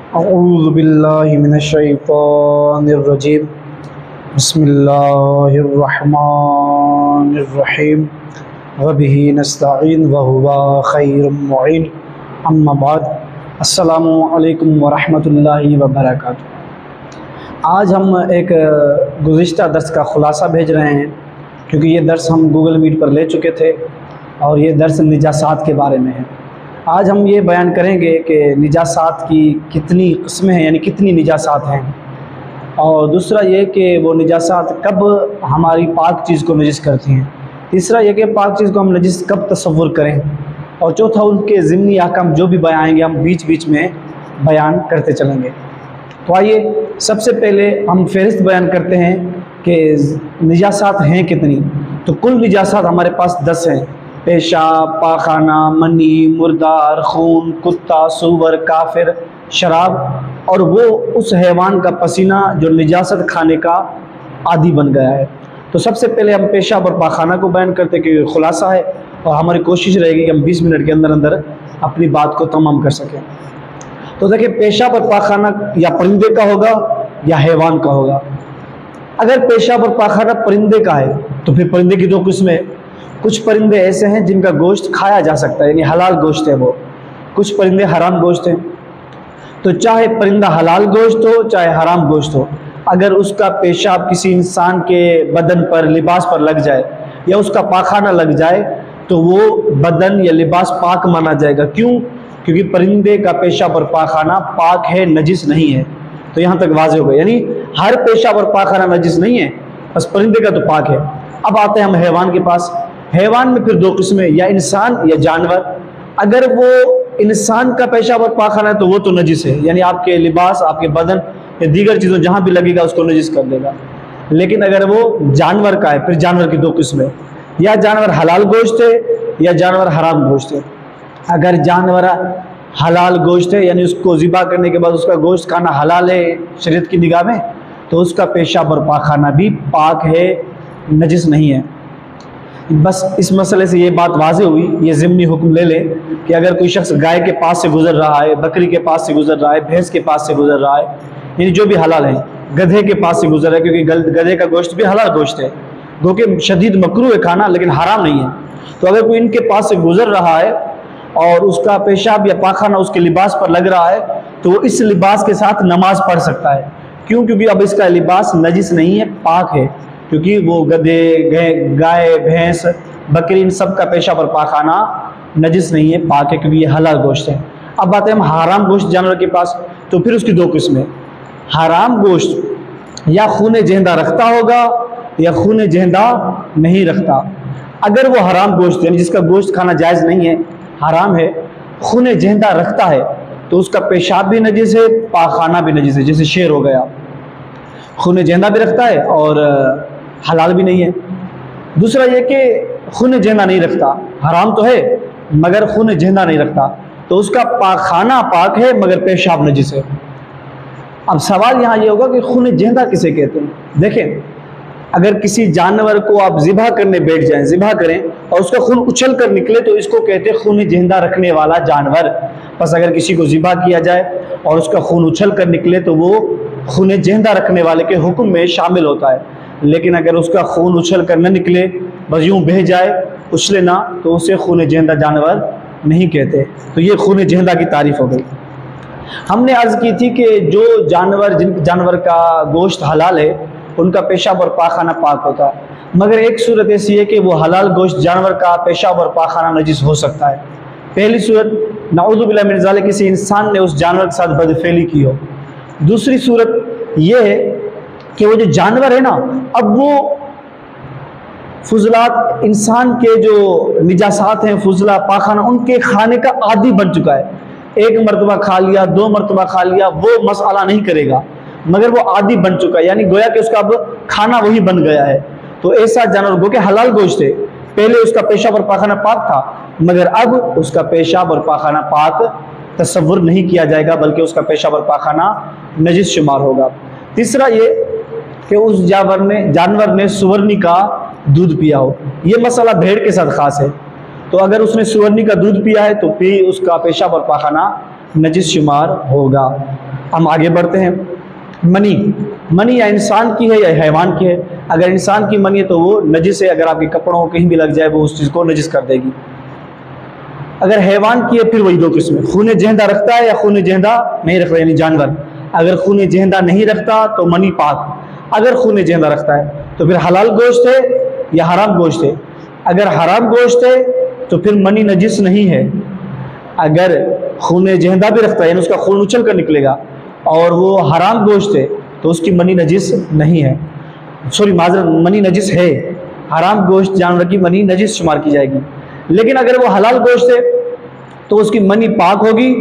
اعوذ باللہ من الشیطان الرجیم بسم اللہ الرحمن الرحیم وبہ نستعین وہو خیر المعین اما بعد السلام علیکم ورحمۃ اللہ وبرکاتہ۔ آج ہم ایک گزشتہ درس کا خلاصہ بھیج رہے ہیں، کیونکہ یہ درس ہم گوگل میٹ پر لے چکے تھے اور یہ درس نجاسات کے بارے میں ہے۔ آج ہم یہ بیان کریں گے کہ نجاسات کی کتنی قسمیں ہیں، یعنی کتنی نجاسات ہیں، اور دوسرا یہ کہ وہ نجاسات کب ہماری پاک چیز کو نجس کرتی ہیں، تیسرا یہ کہ پاک چیز کو ہم نجس کب تصور کریں، اور چوتھا ان کے ضمنی احکام جو بھی بیان آئیں گے ہم بیچ بیچ میں بیان کرتے چلیں گے۔ تو آئیے سب سے پہلے ہم فہرست بیان کرتے ہیں کہ نجاسات ہیں کتنی۔ تو کل نجاسات ہمارے پاس 10 ہیں: پیشاب، پاخانہ، منی، مردار، خون، کتا، سور، کافر، شراب، اور وہ اس حیوان کا پسینہ جو نجاست کھانے کا عادی بن گیا ہے۔ تو سب سے پہلے ہم پیشاب اور پاخانہ کو بیان کرتے ہیں کہ یہ خلاصہ ہے، اور ہماری کوشش رہے گی کہ ہم 20 منٹ کے اندر اندر اپنی بات کو تمام کر سکیں۔ تو دیکھیں، پیشاب اور پاخانہ یا پرندے کا ہوگا یا حیوان کا ہوگا۔ اگر پیشاب اور پاخانہ پرندے کا ہے تو پھر پرندے کی 2 قسمیں۔ کچھ پرندے ایسے ہیں جن کا گوشت کھایا جا سکتا ہے، یعنی حلال گوشت ہے وہ، کچھ پرندے حرام گوشت ہیں۔ تو چاہے پرندہ حلال گوشت ہو چاہے حرام گوشت ہو، اگر اس کا پیشاب کسی انسان کے بدن پر، لباس پر لگ جائے یا اس کا پاخانہ لگ جائے تو وہ بدن یا لباس پاک مانا جائے گا۔ کیوں؟ کیونکہ پرندے کا پیشاب اور پاخانہ پاک ہے، نجس نہیں ہے۔ تو یہاں تک واضح ہو گیا، یعنی ہر پیشاب اور پاخانہ نجس نہیں ہے، بس پرندے کا تو پاک ہے۔ اب آتے ہیں ہم حیوان کے پاس۔ حیوان میں پھر 2 قسمیں، یا انسان یا جانور۔ اگر وہ انسان کا پیشاب اور پاخانہ ہے تو وہ تو نجس ہے، یعنی آپ کے لباس، آپ کے بدن یا دیگر چیزوں جہاں بھی لگے گا اس کو نجس کر دے گا۔ لیکن اگر وہ جانور کا ہے، پھر جانور کی 2 قسمیں، یا جانور حلال گوشت ہے یا جانور حرام گوشت ہے۔ اگر جانور حلال گوشت ہے، یعنی اس کو ذبح کرنے کے بعد اس کا گوشت کھانا حلال ہے شریعت کی نگاہ میں، تو اس کا پیشاب اور پاخانہ بھی پاک ہے، نجس نہیں ہے۔ بس اس مسئلے سے یہ بات واضح ہوئی، یہ ضمنی حکم لے لیں کہ اگر کوئی شخص گائے کے پاس سے گزر رہا ہے، بکری کے پاس سے گزر رہا ہے، بھینس کے پاس سے گزر رہا ہے، یعنی جو بھی حلال ہیں، گدھے کے پاس سے گزر رہا ہے، کیونکہ گدھے کا گوشت بھی حلال گوشت ہے، گو کہ شدید مکروہ ہے کھانا لیکن حرام نہیں ہے۔ تو اگر کوئی ان کے پاس سے گزر رہا ہے اور اس کا پیشاب یا پاخانہ اس کے لباس پر لگ رہا ہے تو وہ اس لباس کے ساتھ نماز پڑھ سکتا ہے۔ کیوں؟ کیونکہ اب اس کا لباس نجس نہیں ہے، پاک ہے، کیونکہ وہ گدھے، گائے، بھینس، بکری، ان سب کا پیشاب اور پاخانہ نجس نہیں ہے، پاک ہے، کیونکہ یہ حلال گوشت ہے۔ اب آتے ہیں ہم حرام گوشت جانور کے پاس۔ تو پھر اس کی 2 قسمیں۔ حرام گوشت یا خون جہندہ رکھتا ہوگا یا خون جہندہ نہیں رکھتا۔ اگر وہ حرام گوشت یعنی جس کا گوشت کھانا جائز نہیں ہے، حرام ہے، خون جہندہ رکھتا ہے تو اس کا پیشاب بھی نجس ہے، پاخانہ بھی نجس ہے، جیسے شیر ہو گیا، خون جہندہ بھی رکھتا ہے اور حلال بھی نہیں ہے۔ دوسرا یہ کہ خون جہندہ نہیں رکھتا، حرام تو ہے مگر خون جہندہ نہیں رکھتا، تو اس کا پاخانہ پاک ہے مگر پیشاب نجس ہے۔ اب سوال یہاں یہ ہوگا کہ خون جہندہ کسے کہتے ہیں؟ دیکھیں، اگر کسی جانور کو آپ ذبح کرنے بیٹھ جائیں، ذبح کریں اور اس کا خون اچھل کر نکلے تو اس کو کہتے ہیں خون جہندہ رکھنے والا جانور۔ بس اگر کسی کو ذبح کیا جائے اور اس کا خون اچھل کر نکلے تو وہ خون جہندہ رکھنے والے کے حکم میں شامل ہوتا ہے۔ لیکن اگر اس کا خون اچھل کر نہ نکلے، بس یوں بہہ جائے، اچھلے نہ، تو اسے خون جہندہ جانور نہیں کہتے۔ تو یہ خون جہندہ کی تعریف ہو گئی۔ ہم نے عرض کی تھی کہ جو جن جانور کا گوشت حلال ہے ان کا پیشاب اور پاخانہ پاک ہوتا ہے، مگر ایک صورت ایسی ہے کہ وہ حلال گوشت جانور کا پیشاب اور پاخانہ نجس ہو سکتا ہے۔ پہلی صورت، نعوذ باللہ من ذالک، کسی انسان نے اس جانور کے ساتھ بدفعلی کی ہو۔ دوسری صورت یہ ہے کہ وہ جو جانور ہے نا، اب وہ فضلات، انسان کے جو نجاسات ہیں، فضلہ، پاخانہ، ان کے کھانے کا عادی بن چکا ہے۔ 1 مرتبہ کھا لیا، 2 مرتبہ کھا لیا، وہ مسئلہ نہیں کرے گا، مگر وہ عادی بن چکا ہے، یعنی گویا کہ اس کا اب کھانا وہی بن گیا ہے۔ تو ایسا جانور گو کہ حلال گوشت ہے، پہلے اس کا پیشاب اور پاخانہ پاک تھا مگر اب اس کا پیشاب اور پاخانہ پاک تصور نہیں کیا جائے گا، بلکہ اس کا پیشاب اور پاخانہ نجس شمار ہوگا۔ تیسرا یہ کہ اس جانور نے سورنی کا دودھ پیا ہو۔ یہ مسئلہ بھیڑ کے ساتھ خاص ہے، تو اگر اس نے سورنی کا دودھ پیا ہے تو پھر اس کا پیشاب اور پاخانہ نجس شمار ہوگا۔ ہم آگے بڑھتے ہیں۔ منی یا انسان کی ہے یا حیوان کی ہے؟ اگر انسان کی منی ہے تو وہ نجس ہے، اگر آپ کے کپڑوں کو کہیں بھی لگ جائے وہ اس چیز کو نجس کر دے گی۔ اگر حیوان کی ہے پھر وہی دو قسمیں، خون جہندہ رکھتا ہے یا خون جہندہ نہیں رکھتا، یعنی جانور اگر خون جہندہ نہیں رکھتا تو منی پاک، اگر خون جہندہ رکھتا ہے تو پھر حلال گوشت ہے یا حرام گوشت ہے؟ اگر حرام گوشت ہے تو پھر منی نجس نہیں ہے، اگر خون جہندہ بھی رکھتا ہے یعنی اس کا خون اچھل کر نکلے گا اور وہ حرام گوشت ہے تو اس کی منی نجس نہیں ہے، معذرت منی نجس ہے، حرام گوشت جانور کی منی نجس شمار کی جائے گی۔ لیکن اگر وہ حلال گوشت ہے تو اس کی منی پاک ہوگی۔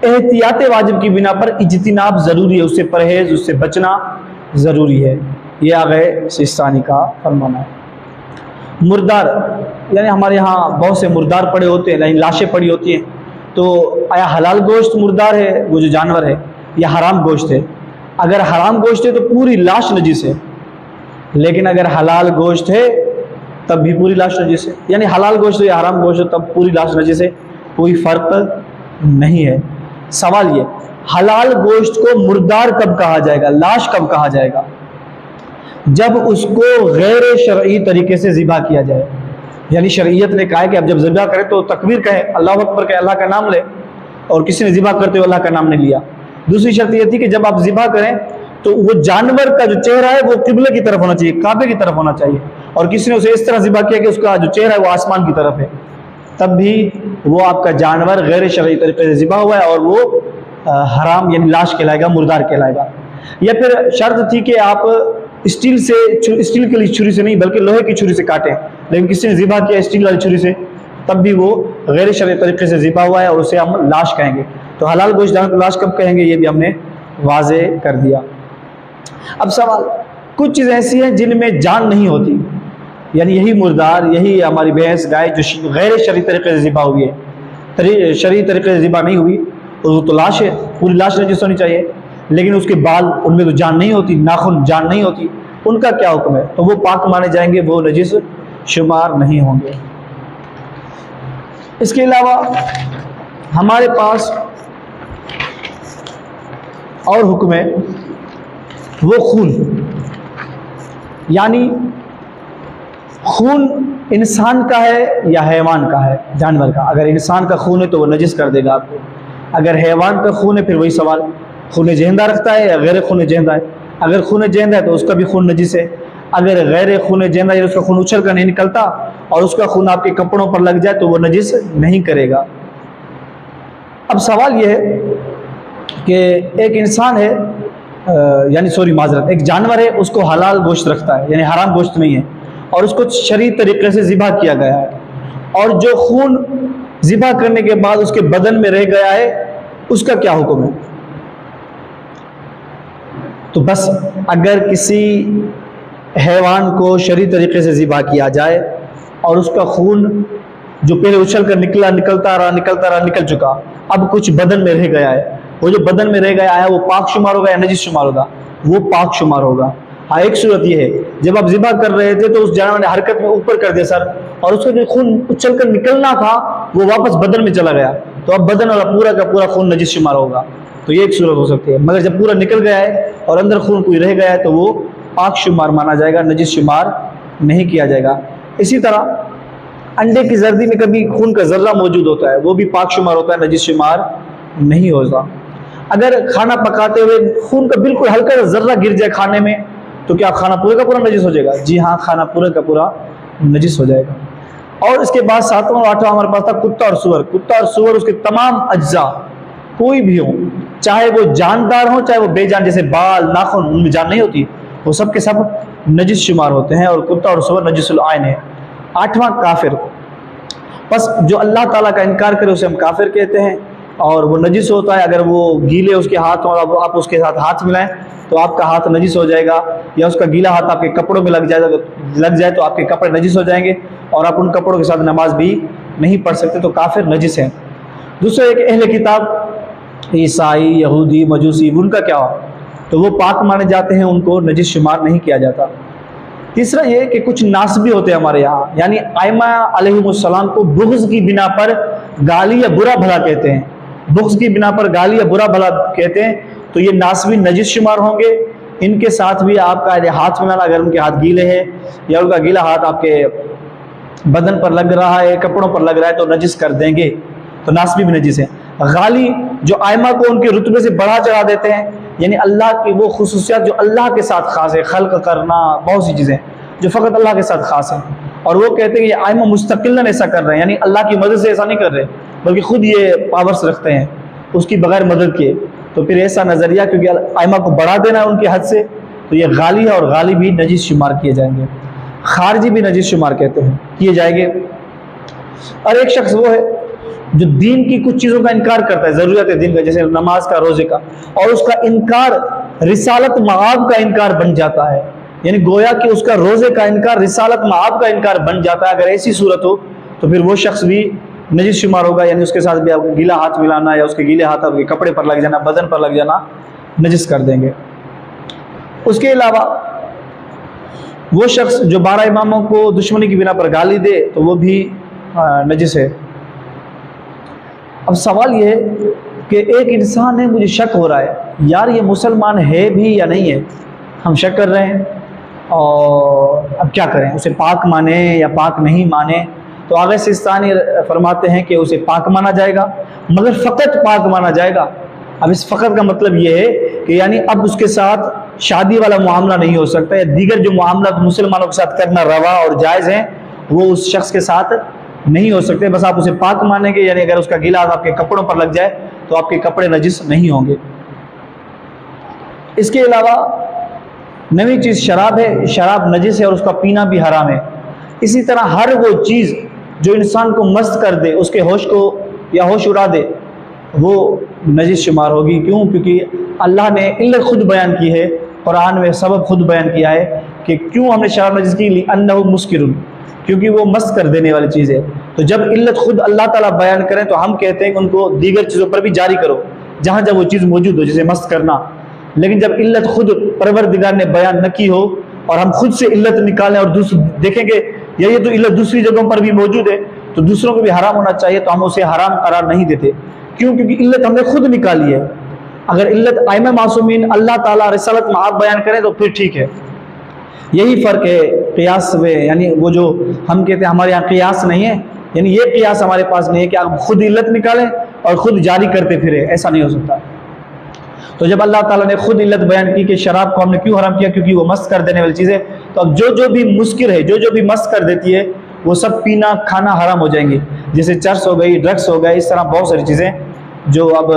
احتیاط واجب کی بنا پر اجتناب ضروری ہے، اس سے پرہیز، اس سے بچنا ضروری ہے، یہ آغا سیستانی کا فرمانا ہے۔ مردار، یعنی ہمارے یہاں بہت سے مردار پڑے ہوتے ہیں، یعنی لاشیں پڑی ہوتی ہیں، تو آیا حلال گوشت مردار ہے وہ جو جانور ہے یا حرام گوشت ہے؟ اگر حرام گوشت ہے تو پوری لاش نجس ہے، لیکن اگر حلال گوشت ہے تب بھی پوری لاش نجس ہے، یعنی حلال گوشت یا حرام گوشت ہے تب پوری لاش نجس ہے، کوئی فرق نہیں ہے۔ سوال یہ، حلال گوشت کو مردار کب کہا جائے گا، لاش کب کہا جائے گا؟ جب اس کو غیر شرعی طریقے سے ذبح کیا جائے، یعنی شرعیت نے کہا ہے کہ اب جب ذبح کرے تو تکبیر کہے، اللہ اکبر کہے، اللہ کا نام لے، اور کسی نے ذبح کرتے ہوئے اللہ کا نام نہیں لیا۔ دوسری شرط یہ تھی کہ جب آپ ذبح کریں تو وہ جانور کا جو چہرہ ہے وہ قبلے کی طرف ہونا چاہیے، کعبے کی طرف ہونا چاہیے، اور کسی نے اسے اس طرح ذبح کیا کہ اس کا جو چہرہ ہے وہ آسمان کی طرف ہے، تب بھی وہ آپ کا جانور غیر شرعی طریقے سے ذبح ہوا ہے اور وہ حرام یعنی لاش کہلائے گا، مردار کہلائے گا۔ یا پھر شرط تھی کہ آپ اسٹیل کی چھری سے نہیں بلکہ لوہے کی چھری سے کاٹیں، لیکن کسی نے ذبح کیا اسٹیل والی چھری سے، تب بھی وہ غیر شرعی طریقے سے ذبح ہوا ہے اور اسے ہم لاش کہیں گے۔ تو حلال گوشت جانور کو لاش کب کہیں گے یہ بھی ہم نے واضح کر دیا۔ اب سوال، کچھ چیزیں ایسی ہیں جن میں جان نہیں ہوتی، یعنی یہی مردار، یہی ہماری بھینس گائے جو غیر شرعی طریقے سے ذبح ہوئی ہے، شرعی طریقے سے ذبح نہیں ہوئی، وہ تو لاش ہے، پوری لاش نجس ہونی چاہیے، لیکن اس کے بال ان میں تو جان نہیں ہوتی، ناخن جان نہیں ہوتی، ان کا کیا حکم ہے؟ تو وہ پاک مانے جائیں گے، وہ نجس شمار نہیں ہوں گے۔ اس کے علاوہ ہمارے پاس اور حکم ہے وہ خون، یعنی خون انسان کا ہے یا حیوان کا ہے، جانور کا۔ اگر انسان کا خون ہے تو وہ نجس کر دے گا آپ کو، اگر حیوان کا خون ہے پھر وہی سوال، خون جہندہ رکھتا ہے یا غیر خون جہندہ ہے؟ اگر خون جہندہ ہے تو اس کا بھی خون نجس ہے، اگر غیر خون جہندہ ہے اس کا خون اچھل کر نہیں نکلتا اور اس کا خون آپ کے کپڑوں پر لگ جائے تو وہ نجس نہیں کرے گا۔ اب سوال یہ ہے کہ ایک انسان ہے معذرت ایک جانور ہے، اس کو حلال گوشت رکھتا ہے یعنی حرام گوشت نہیں ہے، اور اس کو شرعی طریقے سے ذبح کیا گیا ہے، اور جو خون ذبح کرنے کے بعد اس کے بدن میں رہ گیا ہے اس کا کیا حکم ہے؟ تو بس اگر کسی حیوان کو شرعی طریقے سے ذبح کیا جائے اور اس کا خون جو پہلے اچھل کر نکلتا رہا نکل چکا، اب کچھ بدن میں رہ گیا ہے، وہ جو بدن میں رہ گیا ہے وہ پاک شمار ہوگا یا نجس شمار ہوگا؟ وہ پاک شمار ہوگا۔ ہاں، ایک صورت یہ ہے جب آپ ذبح کر رہے تھے تو اس جانور نے حرکت میں اوپر کر دیا سر، اور اس کا جو خون اچھل کر نکلنا تھا وہ واپس بدن میں چلا گیا، تو اب بدن والا پورا کا پورا خون نجس شمار ہوگا، تو یہ ایک صورت ہو سکتی ہے۔ مگر جب پورا نکل گیا ہے اور اندر خون کوئی رہ گیا ہے تو وہ پاک شمار مانا جائے گا، نجس شمار نہیں کیا جائے گا۔ اسی طرح انڈے کی زردی میں کبھی خون کا ذرہ موجود ہوتا ہے، وہ بھی پاک شمار ہوتا ہے، نجس شمار نہیں ہوتا۔ اگر کھانا پکاتے ہوئے خون کا بالکل ہلکا ذرہ گر جائے کھانے میں تو کیا کھانا پورا کا پورا نجس ہو جائے گا؟ جی ہاں، کھانا پورا کا پورا نجس ہو جائے گا۔ اور اس کے بعد ساتواں اور آٹھواں ہمارے پاس تھا کتا اور سور۔ کتا اور سور اس کے تمام اجزاء کوئی بھی ہوں، چاہے وہ جاندار ہوں چاہے وہ بے جان، جیسے بال ناخن ان میں جان نہیں ہوتی، وہ سب کے سب نجس شمار ہوتے ہیں، اور کتا اور سور نجس العین ہے۔ آٹھواں کافر، بس جو اللہ تعالیٰ کا انکار کرے اسے ہم کافر کہتے ہیں، اور وہ نجس ہوتا ہے اگر وہ گیلے اس کے ہاتھ اور آپ اس کے ساتھ ہاتھ ملائیں تو آپ کا ہاتھ نجس ہو جائے گا، یا اس کا گیلا ہاتھ آپ کے کپڑوں میں لگ جائے تو آپ کے کپڑے نجس ہو جائیں گے، اور آپ ان کپڑوں کے ساتھ نماز بھی نہیں پڑھ سکتے، تو کافر نجس ہیں۔ دوسرا ایک اہل کتاب، عیسائی، یہودی، مجوسی، ان کا کیا ہو؟ تو وہ پاک مانے جاتے ہیں، ان کو نجس شمار نہیں کیا جاتا۔ تیسرا یہ کہ کچھ ناسبی ہوتے ہیں ہمارے یہاں، یعنی ائمہ علیہم السلام کو بغض کی بنا پر گالی یا برا بھلا کہتے ہیں، بغض کی بنا پر گالی یا برا بھلا کہتے ہیں، تو یہ ناسبین نجس شمار ہوں گے. ان کے ساتھ بھی آپ کا ہاتھ ملانا، اگر ان کے ہاتھ گیلے ہیں یا ان کا گیلا ہاتھ آپ کے بدن پر لگ رہا ہے، کپڑوں پر لگ رہا ہے، تو نجس کر دیں گے، تو ناسبی بھی نجس ہے. غالی جو ائمہ کو ان کے رتبے سے بڑھا چڑھا دیتے ہیں، یعنی اللہ کی وہ خصوصیات جو اللہ کے ساتھ خاص ہے، خلق کرنا، بہت سی چیزیں جو فقط اللہ کے ساتھ خاص ہیں، اور وہ کہتے ہیں یہ ائمہ مستقلاً ایسا کر رہے ہیں، یعنی اللہ کی مدد سے ایسا نہیں کر رہے بلکہ خود یہ پاورز رکھتے ہیں اس کی بغیر مدد کے. تو پھر ایسا نظریہ کیونکہ ائمہ کو بڑھا دینا ہے ان کے حد سے، تو یہ غالی ہے، اور غالی بھی نجس شمار کیے جائیں گے. خارجی بھی نجس شمار کہتے ہیں، کیے جائیں گے. اور ایک شخص وہ ہے جو دین کی کچھ چیزوں کا انکار کرتا ہے، ضروریات دین کا، جیسے نماز کا، روزے کا، اور اس کا انکار رسالت معاب کا انکار بن جاتا ہے، یعنی گویا کہ اس کا روزے کا انکار رسالت معاب کا انکار بن جاتا ہے. اگر ایسی صورت ہو تو پھر وہ شخص بھی نجس شمار ہوگا، یعنی اس کے ساتھ بھی آپ کو گیلا ہاتھ ملانا یا اس کے گیلے ہاتھ آپ کے کپڑے پر لگ جانا، بدن پر لگ جانا، نجس کر دیں گے. اس کے علاوہ وہ شخص جو 12 اماموں کو دشمنی کی بنا پر گالی دے تو وہ بھی نجس ہے. اب سوال یہ ہے کہ ایک انسان ہے، مجھے شک ہو رہا ہے یار یہ مسلمان ہے بھی یا نہیں ہے، ہم شک کر رہے ہیں، اور اب کیا کریں، اسے پاک مانیں یا پاک نہیں مانیں؟ تو آغا سستانی فرماتے ہیں کہ اسے پاک مانا جائے گا، مگر فقط پاک مانا جائے گا. اب اس فقط کا مطلب یہ ہے کہ یعنی اب اس کے ساتھ شادی والا معاملہ نہیں ہو سکتا، یا دیگر جو معاملات مسلمانوں کے ساتھ کرنا روا اور جائز ہیں وہ اس شخص کے ساتھ نہیں ہو سکتے. بس آپ اسے پاک مانیں گے، یعنی اگر اس کا گیلا آپ کے کپڑوں پر لگ جائے تو آپ کے کپڑے نجس نہیں ہوں گے. اس کے علاوہ نویں چیز شراب ہے، شراب نجس ہے اور اس کا پینا بھی حرام ہے. اسی طرح ہر وہ چیز جو انسان کو مست کر دے، اس کے ہوش کو یا ہوش اڑا دے، وہ نجس شمار ہوگی. کیوں؟ کیونکہ اللہ نے علت خود بیان کی ہے، قرآن میں سبب خود بیان کیا ہے کہ کیوں ہم نے شراب نجس کی، لِأَنَّهُ مُسْكِرٌ، کیونکہ وہ مست کر دینے والی چیز ہے. تو جب علت خود اللہ تعالیٰ بیان کریں تو ہم کہتے ہیں کہ ان کو دیگر چیزوں پر بھی جاری کرو جہاں جب وہ چیز موجود ہو، جسے مست کرنا. لیکن جب علت خود پروردگار نے بیان نہ کی ہو اور ہم خود سے علت نکالیں اور دیکھیں کہ یہ تو علت دوسری جگہوں پر بھی موجود ہے تو دوسروں کو بھی حرام ہونا چاہیے، تو ہم اسے حرام قرار نہیں دیتے. کیوں؟ کیونکہ علت ہم نے خود نکالی ہے. اگر علت ائمہ معصومین اللہ تعالیٰ رسالت معاب بیان کریں تو پھر ٹھیک ہے. یہی فرق ہے قیاس میں، یعنی وہ جو ہم کہتے ہیں ہمارے یہاں قیاس نہیں ہے، یعنی یہ قیاس ہمارے پاس نہیں ہے کہ آپ خود علت نکالیں اور خود جاری کرتے پھرے، ایسا نہیں ہو سکتا. تو جب اللہ تعالیٰ نے خود علت بیان کی کہ شراب کو ہم نے کیوں حرام کیا، کیونکہ وہ مست کر دینے والی چیز ہے، تو اب جو بھی مسکر ہے، جو بھی مست کر دیتی ہے، وہ سب پینا کھانا حرام ہو جائیں گے. جیسے چرس ہو گئی، ڈرگس ہو گئے، اس طرح بہت ساری چیزیں جو اب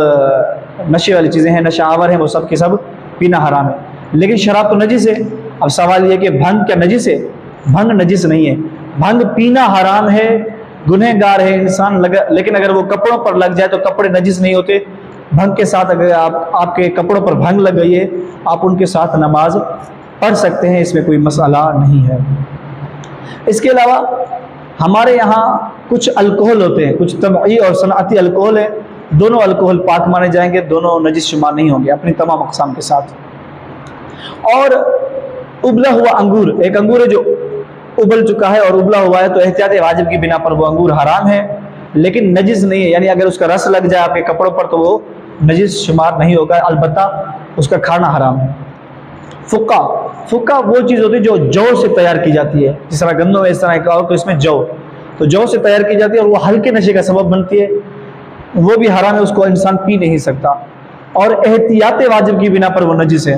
نشے والی چیزیں ہیں، نشہ آور ہیں، وہ سب کے سب پینا حرام ہے. لیکن شراب تو نجس ہے. اب سوال یہ کہ بھنگ کیا نجس ہے؟ بھنگ نجس نہیں ہے. بھنگ پینا حرام ہے، گنہگار ہے انسان، لیکن اگر وہ کپڑوں پر لگ جائے تو کپڑے نجس نہیں ہوتے. بھنگ کے ساتھ اگر آپ کے کپڑوں پر بھنگ لگ گئی ہے، آپ ان کے ساتھ نماز پڑھ سکتے ہیں، اس میں کوئی مسئلہ نہیں ہے. اس کے علاوہ ہمارے یہاں کچھ الکوہل ہوتے ہیں، کچھ طبعی اور صنعتی الکوہل ہے. دونوں الکوہل پاک مانے جائیں گے، دونوں نجس شمار نہیں ہوں گے اپنی تمام اقسام کے ساتھ. اور ابلا ہوا انگور، ایک انگور ہے جو ابل چکا ہے اور ابلا ہوا ہے، تو احتیاط واجب کی بنا پر وہ انگور حرام ہے لیکن نجس نہیں ہے. یعنی اگر اس کا رس لگ جائے آپ کے کپڑوں پر تو وہ نجس شمار نہیں ہوگا، البتہ اس کا کھانا حرام ہے. فقہ وہ چیز ہوتی ہے جو جو سے تیار کی جاتی ہے، جس طرح گندم ہے، اس طرح ایک اور تو اس میں جو سے تیار کی جاتی ہے اور وہ ہلکے نشے کا سبب بنتی ہے، وہ بھی حرام ہے، اس کو انسان پی نہیں سکتا. اور احتیاط واجب کی بنا پر وہ نجس ہے.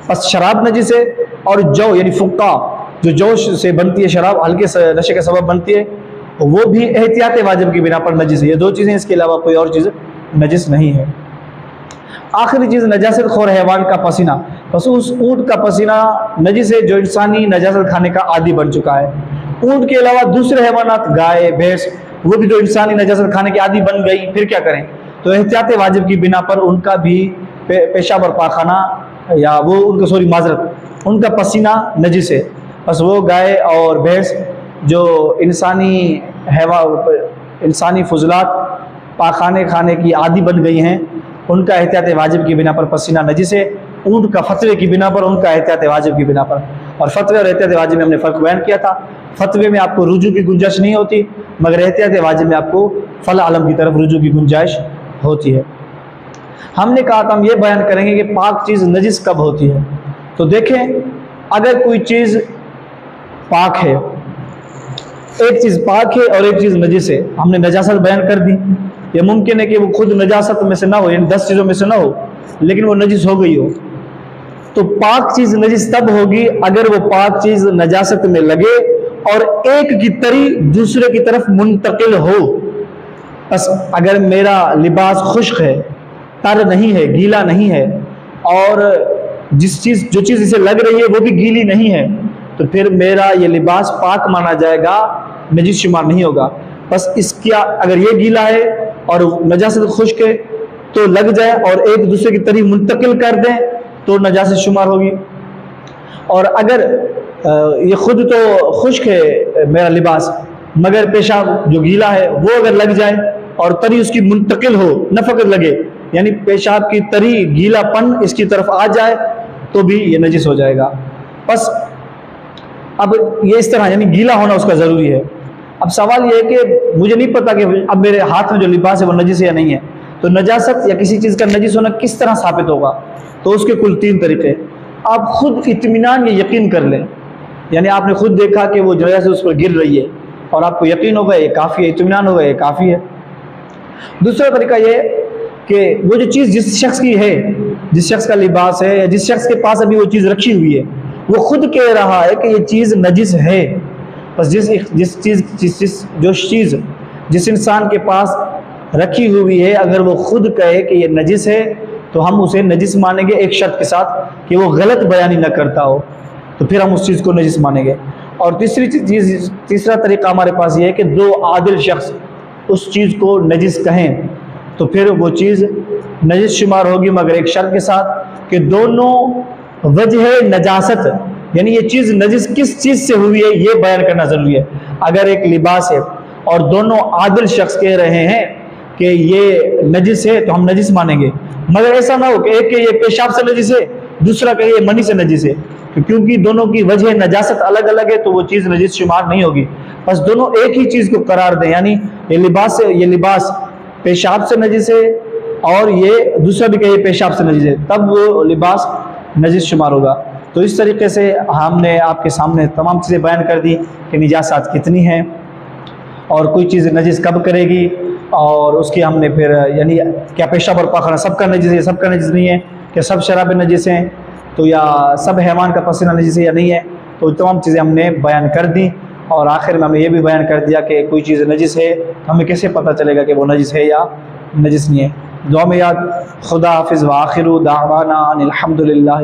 بس شراب نجس ہے، اور جو یعنی فقہ جو سے بنتی ہے شراب، ہلکے نشے کا سبب بنتی ہے، وہ بھی احتیاط واجب کی بنا پر نجس ہے. یہ دو چیزیں، اس کے علاوہ کوئی اور چیز نجس نہیں ہے. آخری چیز نجاست خور حیوان کا پسینہ. بس اس اونٹ کا پسینہ نجس ہے جو انسانی نجاست کھانے کا عادی بن چکا ہے. اونٹ کے علاوہ دوسرے حیوانات، گائے، بھینس، وہ بھی جو انسانی نجاست کھانے کی عادی بن گئی، پھر کیا کریں؟ تو احتیاط واجب کی بنا پر ان کا بھی پیشاب اور پاخانہ، یا وہ ان کا پسینہ نجس ہے. بس وہ گائے اور بھینس جو انسانی فضلات پاخانے کھانے کی عادی بن گئی ہیں، ان کا احتیاط واجب کی بنا پر پسینہ نجس ہے. اونٹ کا فتوے کی بنا پر، ان کا احتیاط واجب کی بنا پر. اور فتوے اور احتیاط واجب میں ہم نے فرق بیان کیا تھا. فتوے میں آپ کو رجوع کی گنجائش نہیں ہوتی، مگر احتیاط واجب میں آپ کو فلا علم کی طرف رجوع کی گنجائش ہوتی ہے. ہم نے کہا تھا ہم یہ بیان کریں گے کہ پاک چیز نجس کب ہوتی ہے. تو دیکھیں اگر کوئی چیز پاک ہے، ایک چیز پاک ہے اور ایک چیز نجس ہے، ہم نے نجاست بیان کر دی. یہ ممکن ہے کہ وہ خود نجاست میں سے نہ ہو، یعنی 10 چیزوں میں سے نہ ہو، لیکن وہ نجس ہو گئی ہو. تو پاک چیز نجس تب ہوگی اگر وہ پاک چیز نجاست میں لگے اور ایک کی تری دوسرے کی طرف منتقل ہو. بس اگر میرا لباس خشک ہے، تر نہیں ہے، گیلا نہیں ہے، اور جو چیز اسے لگ رہی ہے وہ بھی گیلی نہیں ہے، تو پھر میرا یہ لباس پاک مانا جائے گا، نجس شمار نہیں ہوگا. بس اس کیا اگر یہ گیلا ہے اور نجاست خشک ہے تو لگ جائے اور ایک دوسرے کی طرف منتقل کر دیں تو نجاست شمار ہوگی. اور اگر یہ خود تو خشک ہے میرا لباس، مگر پیشاب جو گیلا ہے وہ اگر لگ جائے اور تری اس کی منتقل ہو، نہ فقط لگے، یعنی پیشاب کی تری گیلا پن اس کی طرف آ جائے تو بھی یہ نجس ہو جائے گا. بس اب یہ اس طرح یعنی گیلا ہونا اس کا ضروری ہے. اب سوال یہ ہے کہ مجھے نہیں پتا کہ اب میرے ہاتھ میں جو لباس ہے وہ نجس ہے یا نہیں ہے، تو نجاست یا کسی چیز کا نجس ہونا کس طرح ثابت ہوگا؟ تو اس کے کل 3 طریقے. آپ خود اطمینان یا یقین کر لیں، یعنی آپ نے خود دیکھا کہ وہ نجاست اس پر گر رہی ہے اور آپ کو یقین ہوگا یہ کافی ہے، اطمینان ہوگا یہ کافی ہے. دوسرا طریقہ یہ کہ وہ جو چیز جس شخص کی ہے، جس شخص کا لباس ہے یا جس شخص کے پاس ابھی وہ چیز رکھی ہوئی ہے، وہ خود کہہ رہا ہے کہ یہ چیز نجس ہے. بس جس انسان کے پاس رکھی ہوئی ہے اگر وہ خود کہے کہ یہ نجس ہے تو ہم اسے نجس مانیں گے، ایک شرط کے ساتھ کہ وہ غلط بیانی نہ کرتا ہو، تو پھر ہم اس چیز کو نجس مانیں گے. اور تیسرا طریقہ ہمارے پاس یہ ہے کہ 2 عادل شخص اس چیز کو نجس کہیں تو پھر وہ چیز نجس شمار ہوگی، مگر ایک شرط کے ساتھ کہ دونوں وجہ نجاست، یعنی یہ چیز نجس کس چیز سے ہوئی ہے یہ بیان کرنا ضروری ہے. اگر ایک لباس ہے اور دونوں عادل شخص کہہ رہے ہیں کہ یہ نجس ہے تو ہم نجس مانیں گے، مگر ایسا نہ ہو کہ ایک کہ یہ پیشاب سے نجس ہے، دوسرا کہ یہ منی سے نجس ہے، کیونکہ دونوں کی وجہ نجاست الگ الگ ہے تو وہ چیز نجس شمار نہیں ہوگی. بس دونوں ایک ہی چیز کو قرار دیں، یعنی یہ لباس پیشاب سے نجس ہے اور یہ دوسرا بھی کہ یہ پیشاب سے نجس ہے، تب وہ لباس نجس شمار ہوگا. تو اس طریقے سے ہم نے آپ کے سامنے تمام چیزیں بیان کر دی کہ نجاست کتنی ہیں اور کوئی چیز نجس کب کرے گی، اور اس کی ہم نے پھر یعنی کیا پیشاب اور پاخانہ سب کا نجس ہے، سب کا نجس نہیں ہے، کہ سب شرابیں نجس ہیں تو یا سب حیوان کا پسینہ نجس ہے یا نہیں ہے. تو تمام چیزیں ہم نے بیان کر دی اور آخر میں ہمیں یہ بھی بیان کر دیا کہ کوئی چیز نجس ہے تو ہمیں کیسے پتہ چلے گا کہ وہ نجس ہے یا نجس نہیں ہے. دعا میں یاد. خدا حافظ. وآخر دعوانا ان الحمد للہ.